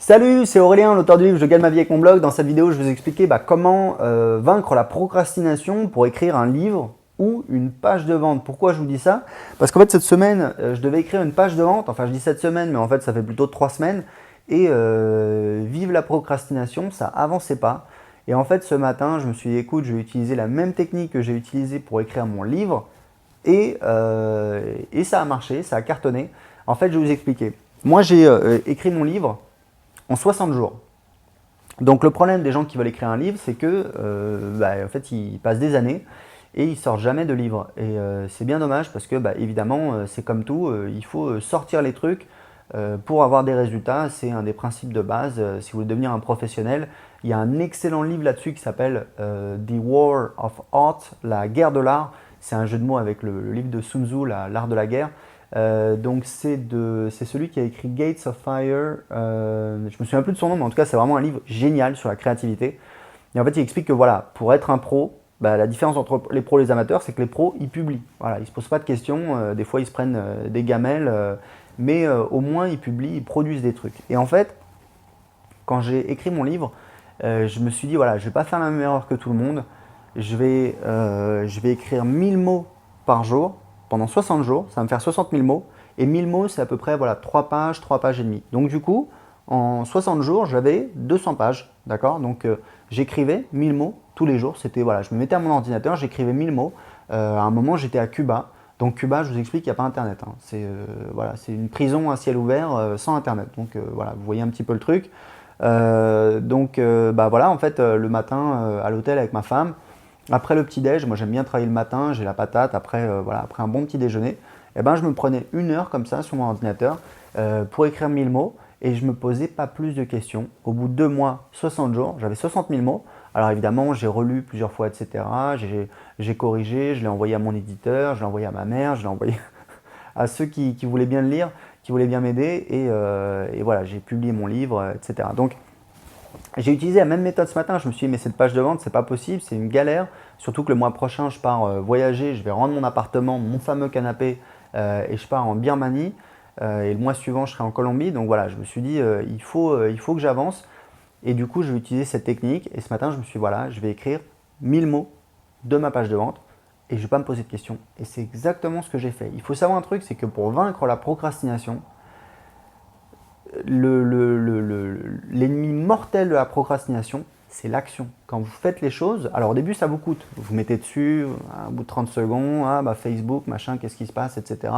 Salut, c'est Aurélien, l'auteur du livre Je gagne ma vie avec mon blog. Dans cette vidéo, je vais vous expliquer comment vaincre la procrastination pour écrire un livre ou une page de vente. Pourquoi je vous dis ça? Parce qu'en fait, cette semaine, je devais écrire une page de vente. Enfin, je dis cette semaine, mais en fait, ça fait plutôt 3 semaines. Et vive la procrastination, ça avançait pas. Et en fait, ce matin, je me suis dit, écoute, je vais utiliser la même technique que j'ai utilisée pour écrire mon livre. Et ça a marché, ça a cartonné. En fait, je vais vous expliquer. Moi, j'ai écrit mon livre en 60 jours. Donc le problème des gens qui veulent écrire un livre, c'est que en fait, ils passent des années et ils sortent jamais de livre. Et c'est bien dommage parce que évidemment, c'est comme tout, il faut sortir les trucs pour avoir des résultats. C'est un des principes de base. Si vous voulez devenir un professionnel, il y a un excellent livre là-dessus qui s'appelle The War of Art, la guerre de l'art. C'est un jeu de mots avec le livre de Sun Tzu, l'art de la guerre. Donc c'est celui qui a écrit Gates of Fire, je me souviens plus de son nom, mais en tout cas c'est vraiment un livre génial sur la créativité. Et en fait il explique que voilà, pour être un pro, la différence entre les pros et les amateurs, c'est que les pros ils publient. Voilà, ils se posent pas de questions, des fois ils se prennent des gamelles, mais au moins ils publient, ils produisent des trucs. Et en fait, quand j'ai écrit mon livre, je me suis dit voilà, je vais pas faire la même erreur que tout le monde. Je vais écrire 1000 mots par jour pendant 60 jours, ça va me faire 60 000 mots. Et 1000 mots, c'est à peu près voilà, 3 pages et demie. Donc du coup, en 60 jours, j'avais 200 pages. D'accord. Donc j'écrivais 1000 mots tous les jours. C'était voilà, je me mettais à mon ordinateur, j'écrivais 1000 mots. À un moment, j'étais à Cuba. Donc Cuba, je vous explique, il n'y a pas Internet. Hein. C'est voilà, une prison à ciel ouvert sans Internet. Donc voilà, vous voyez un petit peu le truc. Voilà, en fait, le matin à l'hôtel avec ma femme, après le petit-déj, moi j'aime bien travailler le matin, j'ai la patate, après, après un bon petit déjeuner, je me prenais 1 heure comme ça sur mon ordinateur pour écrire 1000 mots et je ne me posais pas plus de questions. Au bout de 2 mois, 60 jours, j'avais 60 000 mots. Alors évidemment, j'ai relu plusieurs fois, etc. J'ai corrigé, je l'ai envoyé à mon éditeur, je l'ai envoyé à ma mère, je l'ai envoyé à ceux qui voulaient bien le lire, qui voulaient bien m'aider et voilà, j'ai publié mon livre, etc. Donc, j'ai utilisé la même méthode ce matin, je me suis dit mais cette page de vente c'est pas possible, c'est une galère, surtout que le mois prochain je pars voyager, je vais rendre mon appartement, mon fameux canapé et je pars en Birmanie et le mois suivant je serai en Colombie, donc voilà je me suis dit il faut que j'avance et du coup je vais utiliser cette technique et ce matin je me suis dit voilà je vais écrire 1000 mots de ma page de vente et je ne vais pas me poser de questions et c'est exactement ce que j'ai fait. Il faut savoir un truc, c'est que pour vaincre la procrastination, l'ennemi mortel de la procrastination, c'est l'action. Quand vous faites les choses, alors au début ça vous coûte, vous mettez dessus, au bout de 30 secondes, Facebook, machin, qu'est-ce qui se passe, etc.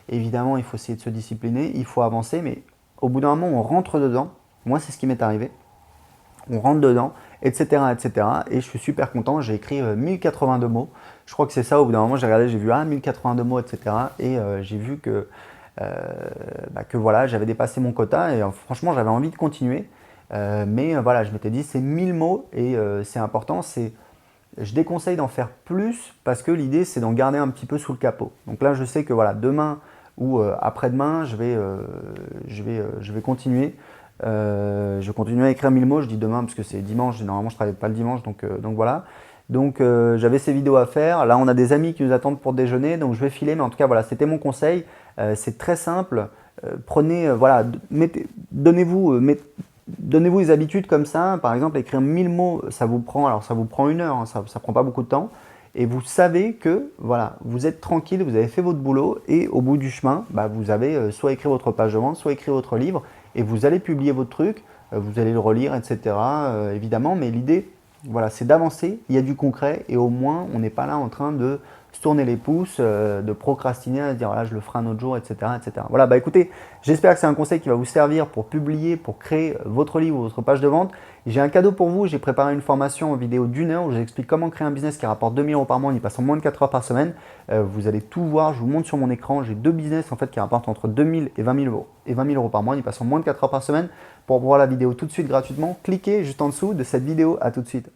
Évidemment, il faut essayer de se discipliner, il faut avancer, mais au bout d'un moment, on rentre dedans. Moi, c'est ce qui m'est arrivé. On rentre dedans, etc., etc. Et je suis super content, j'ai écrit 1082 mots. Je crois que c'est ça, au bout d'un moment, j'ai regardé, j'ai vu 1082 mots, etc. Et j'ai vu que voilà, j'avais dépassé mon quota et franchement j'avais envie de continuer. Mais voilà, je m'étais dit c'est 1000 mots et c'est important. Je déconseille d'en faire plus parce que l'idée c'est d'en garder un petit peu sous le capot. Donc là je sais que voilà, demain ou après-demain je vais continuer. Je vais continuer à écrire 1000 mots, je dis demain parce que c'est dimanche, généralement je ne travaille pas le dimanche, donc voilà. Donc j'avais ces vidéos à faire, là on a des amis qui nous attendent pour déjeuner, donc je vais filer, mais en tout cas voilà, c'était mon conseil, c'est très simple, prenez, voilà, donnez-vous les habitudes comme ça, par exemple écrire 1000 mots, ça vous prend 1 heure, hein, ça ne prend pas beaucoup de temps, et vous savez que voilà, vous êtes tranquille, vous avez fait votre boulot, et au bout du chemin, vous avez soit écrit votre page de vente, soit écrit votre livre, et vous allez publier votre truc, vous allez le relire, etc. Évidemment, mais l'idée, voilà, c'est d'avancer, il y a du concret, et au moins, on n'est pas là en train de se tourner les pouces, de procrastiner, à se dire, voilà, je le ferai un autre jour, etc. etc. Voilà, écoutez, j'espère que c'est un conseil qui va vous servir pour publier, pour créer votre livre ou votre page de vente. J'ai un cadeau pour vous, j'ai préparé une formation en vidéo d'1 heure où j'explique comment créer un business qui rapporte 2000 € par mois en y passant moins de 4 heures par semaine. Vous allez tout voir, je vous montre sur mon écran, j'ai 2 business en fait qui rapportent entre 2000 et 20 000 € par mois en y passant moins de 4 heures par semaine. Pour voir la vidéo tout de suite gratuitement, cliquez juste en dessous de cette vidéo, à tout de suite.